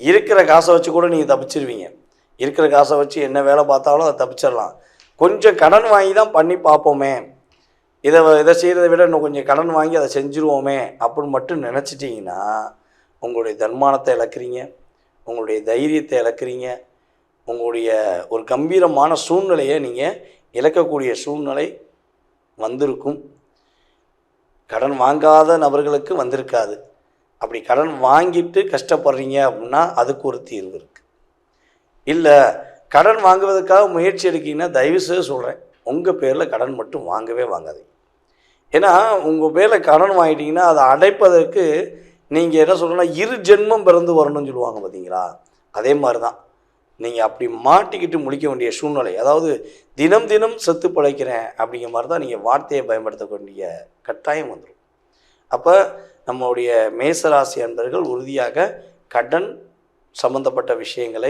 இருக்கிற காசை வச்சு கூட நீங்கள் தப்பிச்சிருவீங்க. இருக்கிற காசை வச்சு என்ன வேலை பார்த்தாலும் அதை தப்பிச்சிடலாம். கொஞ்சம் கடன் வாங்கி தான் பண்ணி பார்ப்போமே, இதை செய்கிறத விட இன்னும் கொஞ்சம் கடன் வாங்கி அதை செஞ்சுருவோமே அப்படின்னு மட்டும் நினச்சிட்டிங்கன்னா உங்களுடைய தன்மானத்தை இழக்கிறீங்க, உங்களுடைய தைரியத்தை இழக்கிறீங்க, உங்களுடைய ஒரு கம்பீரமான சூழ்நிலையை நீங்கள் இழக்கக்கூடிய சூழ்நிலை வந்திருக்கும். கடன் வாங்காத நபர்களுக்கு வந்திருக்காது. அப்படி கடன் வாங்கிட்டு கஷ்டப்படுறீங்க அப்படின்னா அதுக்கு ஒரு தீர்வு இருக்குது. இல்லை கடன் வாங்குவதற்காக முயற்சி எடுக்கீங்கன்னா தயவுசெய்து சொல்கிறேன், உங்கள் பேரில் கடன் மட்டும் வாங்கவே வாங்காதீங்க. ஏன்னா உங்கள் பேரில் கடன் வாங்கிட்டீங்கன்னா அதை அடைப்பதற்கு நீங்கள் என்ன சொல்லணும்னா 2 ஜென்மம் பிறந்து வரணும்னு சொல்லுவாங்க பார்த்தீங்களா, அதே மாதிரி தான் நீங்கள் அப்படி மாட்டிக்கிட்டு முடிக்க வேண்டிய சூழ்நிலை. அதாவது தினம் தினம் செத்து பிழைக்கிறேன் அப்படிங்கிற மாதிரி தான் நீங்கள் வார்த்தையை பயன்படுத்தக்கூடிய கட்டாயம் வந்துடும். அப்போ நம்மளுடைய மேசராசி அன்பர்கள் உறுதியாக கடன் சம்பந்தப்பட்ட விஷயங்களை